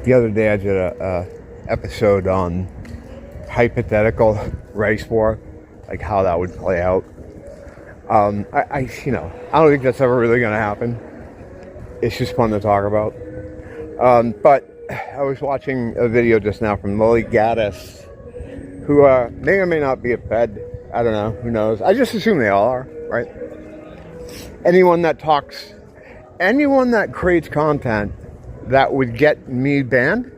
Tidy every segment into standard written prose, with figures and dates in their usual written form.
The other day I did a episode on hypothetical race war, like how that would play out. I don't think that's ever really going to happen. It's just fun to talk about. But I was watching a video just now from Lily Gaddis, who may or may not be a Fed. I don't know. Who knows? I just assume they all are, right? Anyone that creates content that would get me banned,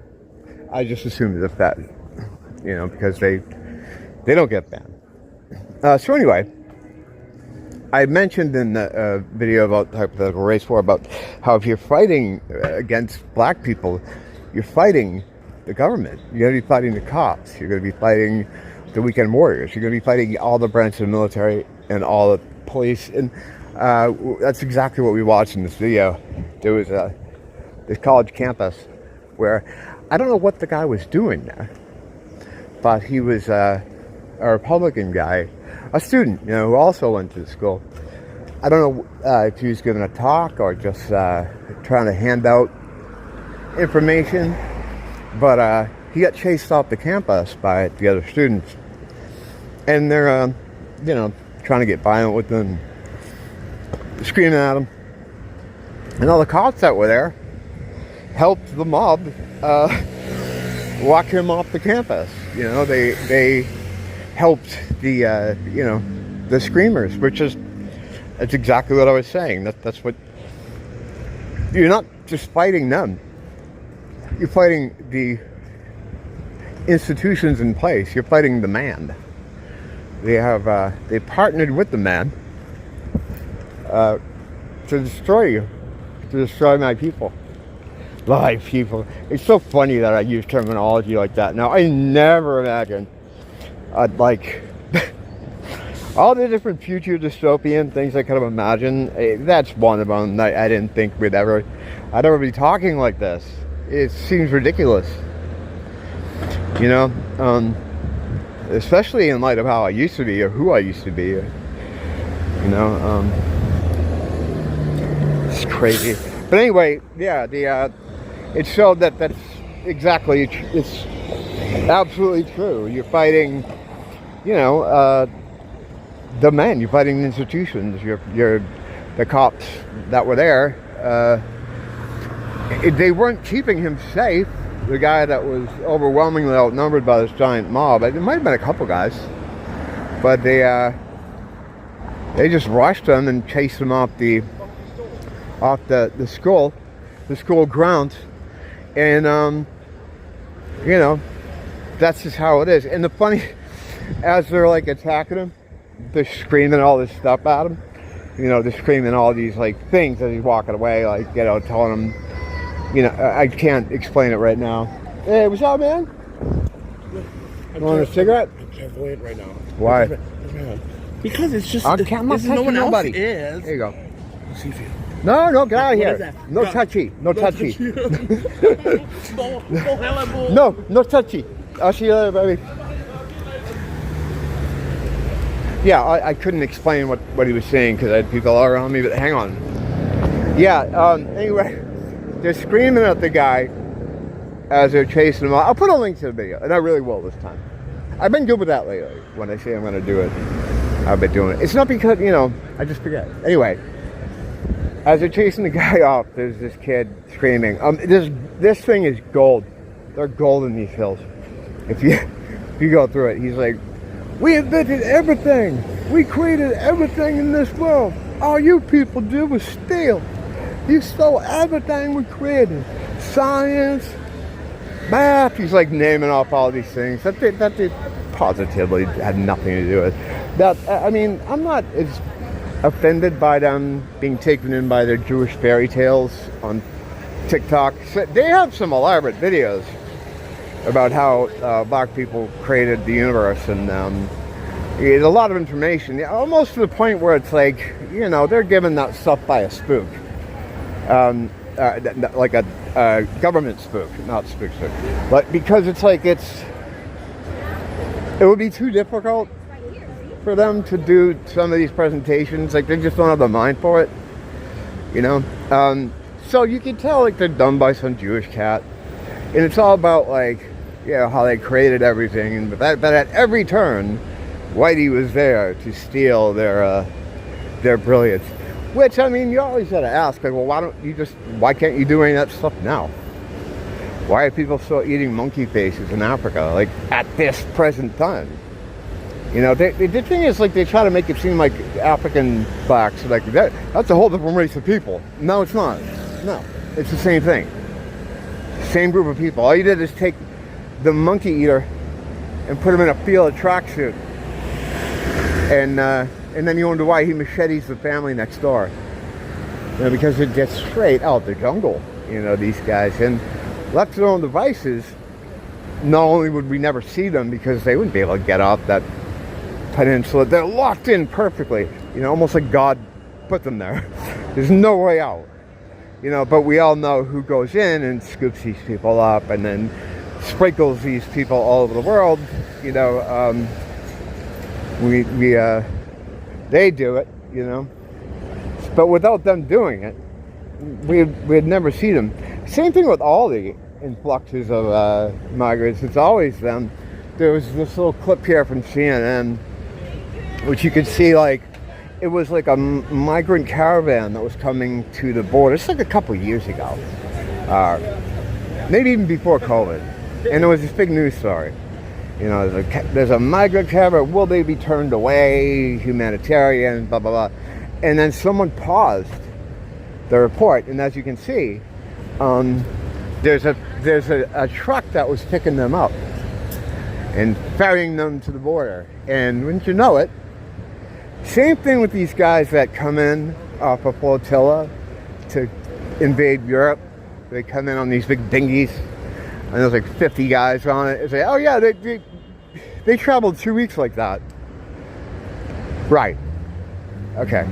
I just assume they're Fed. Because they don't get banned. So anyway, I mentioned in the video about hypothetical race war about how if you're fighting against black people, you're fighting the government. You're going to be fighting the cops. You're going to be fighting the weekend warriors. You're going to be fighting all the branches of the military and all the police. And that's exactly what we watched in this video. There was this college campus where I don't know what the guy was doing there, but he was a Republican guy, a student, who also went to the school. I don't know if he was giving a talk or just trying to hand out information, but he got chased off the campus by the other students, and they're trying to get violent with them, screaming at him, and all the cops that were there helped the mob walk him off the campus. They helped the screamers, that's exactly what I was saying. That's what, you're not just fighting them. You're fighting the institutions in place. You're fighting the man. They partnered with the man to destroy you, to destroy my people. My people. It's so funny that I use terminology like that now. I never imagined like all the different future dystopian things I could have imagined. That's one of them that I didn't think I'd ever be talking like this. It seems ridiculous, especially in light of how I used to be or who I used to be. It's crazy. But anyway, yeah, it showed that that's exactly, it's absolutely true. You're fighting, the men. You're fighting the institutions. You're the cops that were there. They weren't keeping him safe. The guy that was overwhelmingly outnumbered by this giant mob. It might have been a couple guys, but they just rushed him and chased him off the school grounds. And that's just how it is. And the funny, as they're like attacking him, they're screaming all this stuff at him. They're screaming all these like things as he's walking away, like telling him, I can't explain it right now. Hey, what's up, man? You want a cigarette? I can't go in right now. Why? Because it's just I'm not no one nobody. Else is. There you go. Let's see if you. No, get out of here. No touchy. No touchy. I'll see you later, baby. Yeah, I couldn't explain what he was saying because I had people all around me, but hang on. Yeah, anyway, they're screaming at the guy as they're chasing him off. I'll put a link to the video, and I really will this time. I've been good with that lately. When I say I'm going to do it, I've been doing it. It's not because, I just forget. Anyway. As they're chasing the guy off, there's this kid screaming. This thing is gold. They're gold in these hills. If you go through it, he's like, we invented everything. We created everything in this world. All you people did was steal. You stole everything we created. Science, math. He's like naming off all these things that they positively had nothing to do with that. I'm not as offended by them being taken in by their Jewish fairy tales on TikTok. So they have some elaborate videos about how black people created the universe, and it's a lot of information, almost to the point where it's like, they're given that stuff by a spook, like a government spook, not spook, but because it's like it would be too difficult for them to do some of these presentations. Like, they just don't have the mind for it, So you can tell, like, they're done by some Jewish cat. And it's all about like, how they created everything. And but at every turn, Whitey was there to steal their brilliance. Which, I mean, you always got to ask, like, well, why can't you do any of that stuff now? Why are people still eating monkey faces in Africa, like, at this present time? The thing is, like, they try to make it seem like African blacks, like, that's a whole different race of people. No, it's not. No, it's the same thing. Same group of people. All you did is take the monkey eater and put him in a field tracksuit. And then you wonder why he machetes the family next door. Because it gets straight out the jungle, these guys. And left to their own devices, not only would we never see them because they wouldn't be able to get off that peninsula. They're locked in perfectly, almost like God put them there. There's no way out, but we all know who goes in and scoops these people up and then sprinkles these people all over the world. They do it, but without them doing it, we'd never see them. Same thing with all the influxes of migrants. It's always them. There was this little clip here from CNN, which you could see, like, it was like a migrant caravan that was coming to the border. It's like a couple years ago, maybe even before COVID, and there was this big news story. There's a migrant caravan. Will they be turned away? Humanitarian, blah blah blah. And then someone paused the report, and as you can see, there's a truck that was picking them up and ferrying them to the border. And wouldn't you know it, same thing with these guys that come in off a flotilla to invade Europe. They come in on these big dinghies, and there's like 50 guys on it. It's like, oh yeah, they traveled 2 weeks like that. Right. Okay.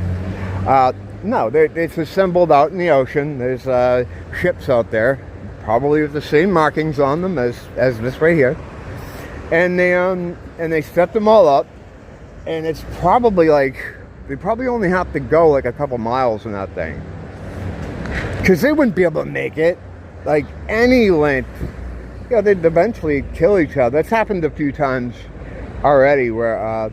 No, it's assembled out in the ocean. There's ships out there, probably with the same markings on them as this right here. And they set them all up, and it's probably like, they probably only have to go like a couple miles in that thing, because they wouldn't be able to make it like any length. They'd eventually kill each other. That's happened a few times already, where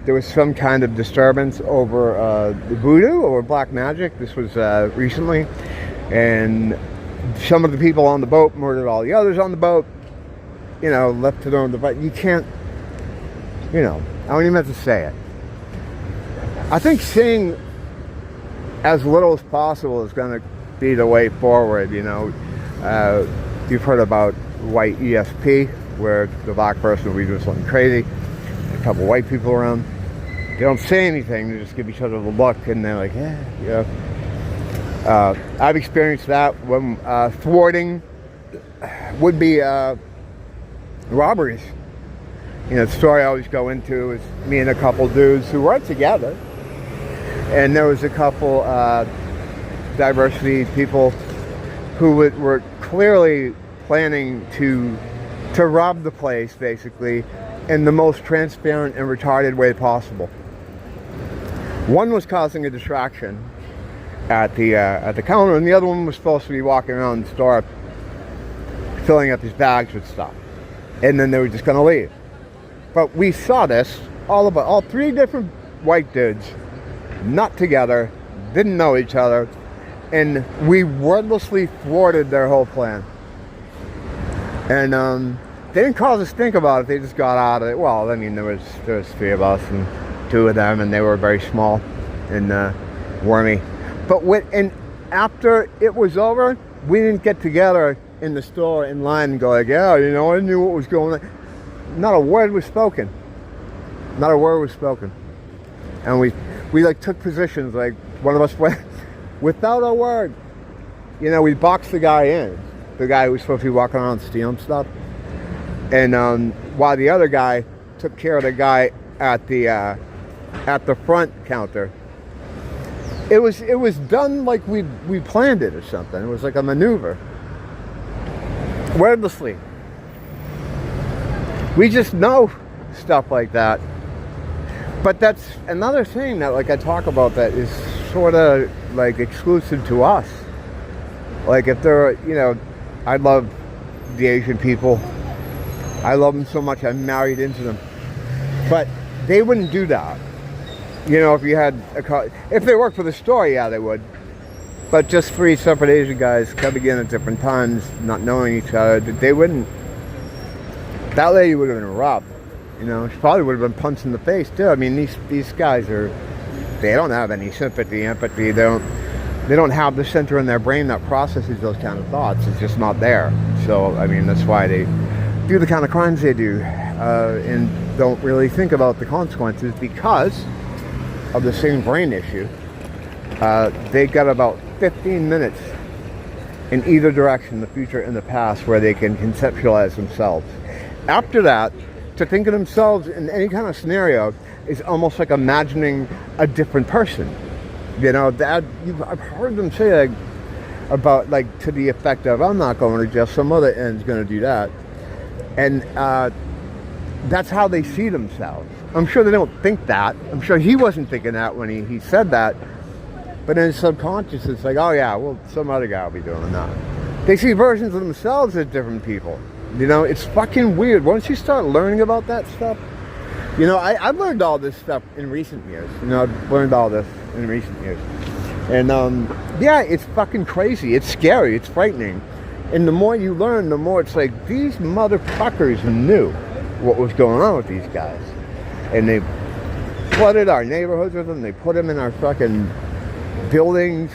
there was some kind of disturbance over voodoo or black magic. This was recently, and some of the people on the boat murdered all the others on the boat. Left to their own device. You can't. I don't even have to say it. I think seeing as little as possible is going to be the way forward. You've heard about white ESP, where the black person will be doing something crazy. A couple white people around. They don't say anything. They just give each other the look, and they're like, yeah. I've experienced that when thwarting would be robberies. The story I always go into is me and a couple dudes who were together, and there was a couple diversity people who were clearly planning to rob the place, basically, in the most transparent and retarded way possible. One was causing a distraction at the counter, and the other one was supposed to be walking around the store filling up his bags with stuff, and then they were just going to leave. But we saw this, all three different white dudes, not together, didn't know each other, and we wordlessly thwarted their whole plan. And they didn't cause us to think about it. They just got out of it. Well, I mean, there was three of us and two of them, and they were very small and wormy. But after it was over, we didn't get together in the store in line and go like, yeah, I knew what was going on. Not a word was spoken. Not a word was spoken. And we like took positions, like one of us went without a word. We boxed the guy in. The guy who was supposed to be walking around stealing stuff. And while the other guy took care of the guy at the front counter. It was done like we planned it or something. It was like a maneuver. Wordlessly. We just know stuff like that. But that's another thing that I talk about that is sort of like exclusive to us. Like if there are, I'd love the Asian people. I love them so much I married into them. But they wouldn't do that. You know, if you had if they worked for the store, yeah, they would. But just 3 separate Asian guys coming in at different times, not knowing each other, they wouldn't. That lady would have been robbed. You know, she probably would have been punched in the face too. I mean, these guys they don't have any sympathy, empathy. They don't have the center in their brain that processes those kind of thoughts. It's just not there. So, I mean, that's why they do the kind of crimes they do, and don't really think about the consequences because of the same brain issue. They got about 15 minutes in either direction, the future and the past, where they can conceptualize themselves. After that, to think of themselves in any kind of scenario is almost like imagining a different person. You know, that I've heard them say about, like, to the effect of, I'm not going to jail, some other end's going to do that. And that's how they see themselves. I'm sure they don't think that. I'm sure he wasn't thinking that when he said that. But in his subconscious, it's like, oh yeah, well, some other guy will be doing that. They see versions of themselves as different people. You know, it's fucking weird. Once you start learning about that stuff, you know, I've learned all this stuff in recent years. You know, I've learned all this in recent years. And, yeah, it's fucking crazy. It's scary. It's frightening. And the more you learn, the more it's like, these motherfuckers knew what was going on with these guys. And they flooded our neighborhoods with them. They put them in our fucking buildings,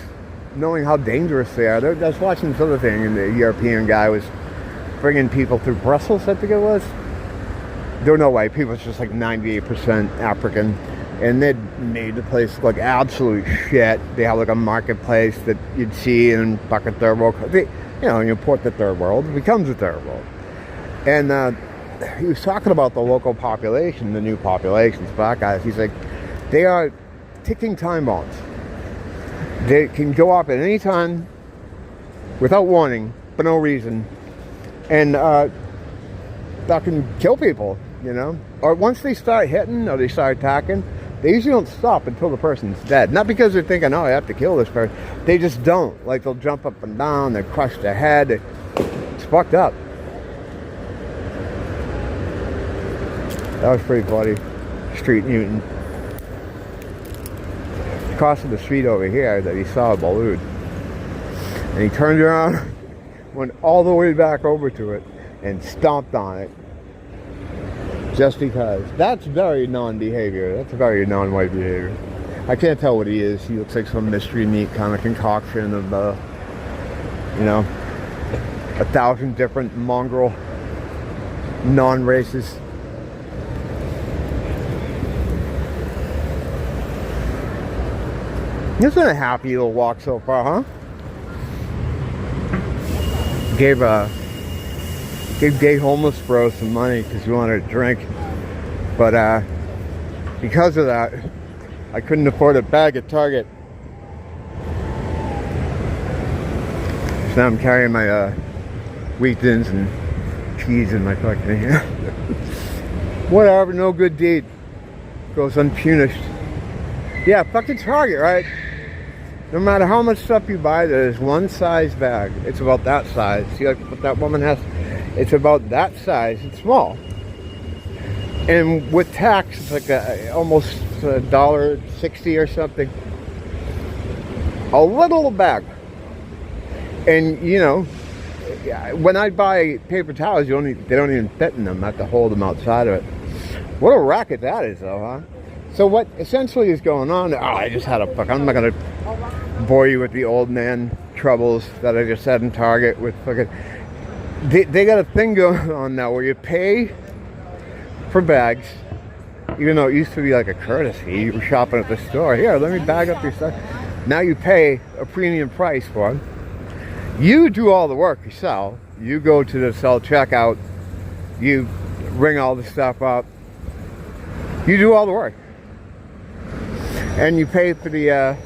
knowing how dangerous they are. I was watching this other thing, and the European guy was bringing people through Brussels, I think it was. There were no white people. It's just like 98% African. And they'd made the place look like absolute shit. They have like a marketplace that you'd see in fucking third world. You know, you import the third world, it becomes a third world. And he was talking about the local population, the new populations, black guys. He's like, they are ticking time bombs. They can go off at any time without warning, for no reason, and that can kill people, you know. Or once they start hitting or they start attacking, they usually don't stop until the person's dead. Not because they're thinking, oh, I have to kill this person. They just don't. Like, they'll jump up and down, they crush their head. It's fucked up. That was pretty bloody. Street Newton. Crossing the street over here that he saw a balloon. And he turned around, went all the way back over to it, and stomped on it. Just because. That's very non-behavior. That's very non-white behavior. I can't tell what he is. He looks like some mystery meat kind of concoction of, you know, 1,000 different mongrel non-races. It's been a happy little walk so far, huh? Gave gay homeless bro some money because he wanted a drink, but because of that, I couldn't afford a bag at Target. So now I'm carrying my wheat thins and cheese in my fucking hand. Whatever, no good deed goes unpunished. Yeah, fucking Target, right? No matter how much stuff you buy, there's one size bag. It's about that size. See, like what that woman has? It's about that size. It's small. And with tax, it's like almost $1.60 or something. A little bag. And, you know, when I buy paper towels, they don't even fit in them. I have to hold them outside of it. What a racket that is, though, huh? So what essentially is going on? Oh, I just had a fuck. I'm not gonna bore you with the old man troubles that I just had in Target with fucking. They got a thing going on now where you pay for bags, even though it used to be like a courtesy. You were shopping at the store. Here, let me bag up your stuff. Now you pay a premium price for them. You do all the work yourself. You go to the self checkout. You ring all the stuff up. You do all the work. And you pay for the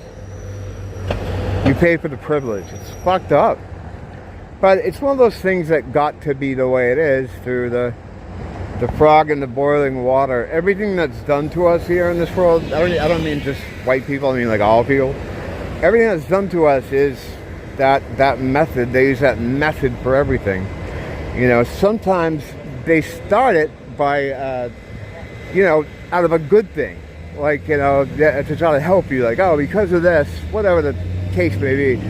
privilege. It's fucked up. But it's one of those things that got to be the way it is through the frog in the boiling water. Everything that's done to us here in this world, I don't mean just white people, I mean like all people. Everything that's done to us is that method. They use that method for everything. You know, sometimes they start it by, you know, out of a good thing. Like, you know, to try to help you. Like, oh, because of this, whatever the case may be.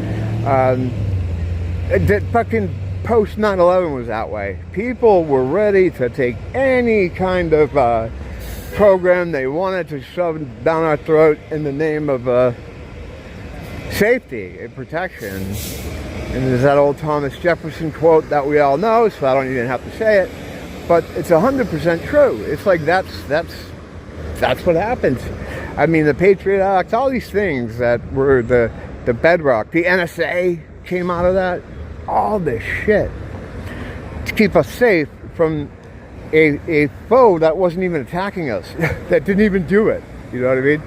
That fucking post 9/11 was that way. People were ready to take any kind of program they wanted to shove down our throat in the name of safety and protection. And there's that old Thomas Jefferson quote that we all know, so I don't even have to say it. But it's 100% true. It's like that's what happens. I mean, the Patriot Act, all these things that were the bedrock. The NSA came out of that. All this shit to keep us safe from a foe that wasn't even attacking us, that didn't even do it. You know what I mean?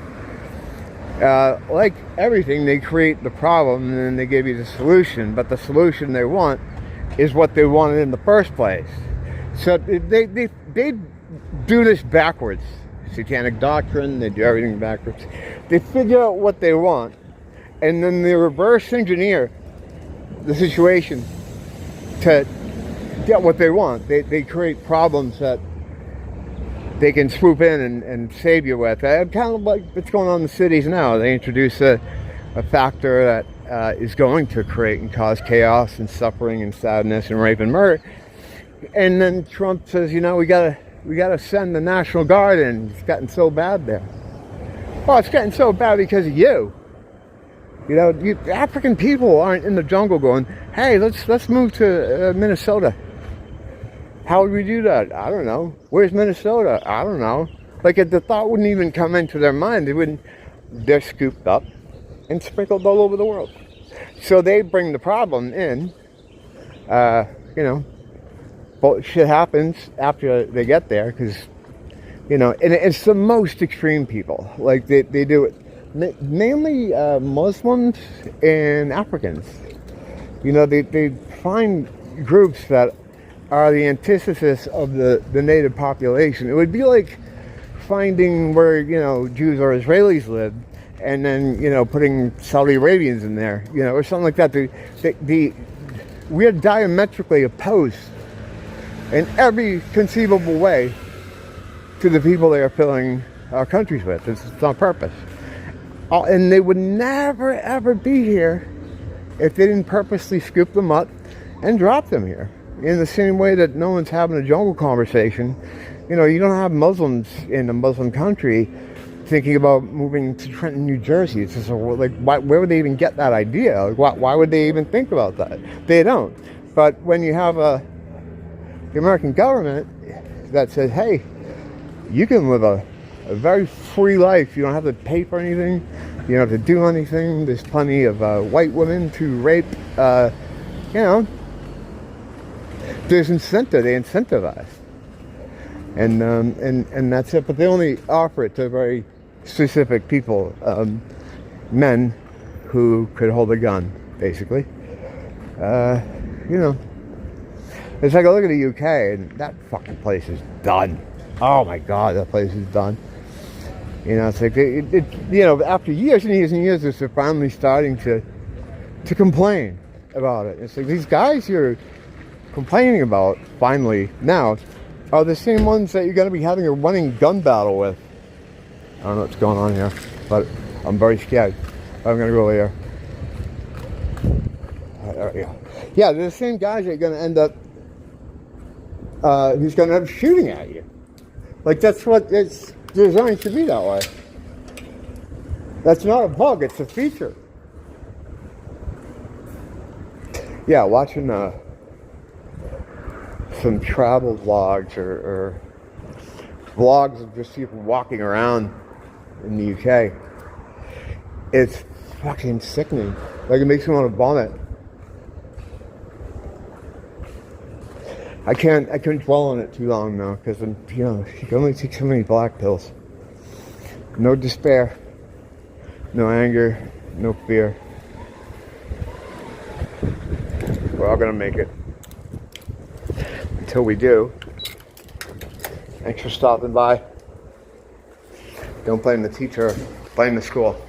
Like everything, they create the problem and then they give you the solution, but the solution they want is what they wanted in the first place. So they do this backwards. Satanic doctrine, they do everything backwards. They figure out what they want and then they reverse engineer the situation to get what they want. They create problems that they can swoop in and save you with. Kind of like what's going on in the cities now. They introduce a factor that is going to create and cause chaos and suffering and sadness and rape and murder. And then Trump says, you know, we gotta send the National Guard in. It's gotten so bad there. Well, it's getting so bad because of you. You know, African people aren't in the jungle going, hey, let's move to Minnesota. How would we do that? I don't know. Where's Minnesota? I don't know. Like, the thought wouldn't even come into their mind. They're scooped up and sprinkled all over the world. So they bring the problem in. You know, but shit happens after they get there because, you know, and it's the most extreme people. Like, they do it. Mainly Muslims and Africans. You know, they find groups that are the antithesis of the native population. It would be like finding where, you know, Jews or Israelis live and then, you know, putting Saudi Arabians in there, you know, or something like that. We are diametrically opposed in every conceivable way to the people they are filling our countries with. It's on purpose. And they would never, ever be here if they didn't purposely scoop them up and drop them here. In the same way that no one's having a jungle conversation. You know, you don't have Muslims in a Muslim country thinking about moving to Trenton, New Jersey. It's just like, where would they even get that idea? Like, why would they even think about that? They don't. But when you have the American government that says, hey, you can live a very free life. You don't have to pay for anything. You don't have to do anything. There's plenty of white women to rape. You know, there's incentive. They incentivize, and that's it. But they only offer it to very specific people, men who could hold a gun, basically. You know, it's like I look at the UK and that fucking place is done. Oh my God, that place is done. You know, it's like, you know, after years and years and years, they're finally starting to complain about it. It's like these guys you're complaining about, finally, now, are the same ones that you're going to be having a running gun battle with. I don't know what's going on here, but I'm very scared. I'm going to go here. There we go. Yeah, they're the same guys that are going to end up, who's going to end up shooting at you. Like, that's what it's designed to be that way. That's not a bug, it's a feature. Yeah, watching some travel vlogs or vlogs of just people walking around in the UK. It's fucking sickening. Like, it makes me want to vomit. I couldn't dwell on it too long now because, you know, you can only take so many black pills. No despair, no anger, no fear. We're all gonna make it. Until we do. Thanks for stopping by. Don't blame the teacher, blame the school.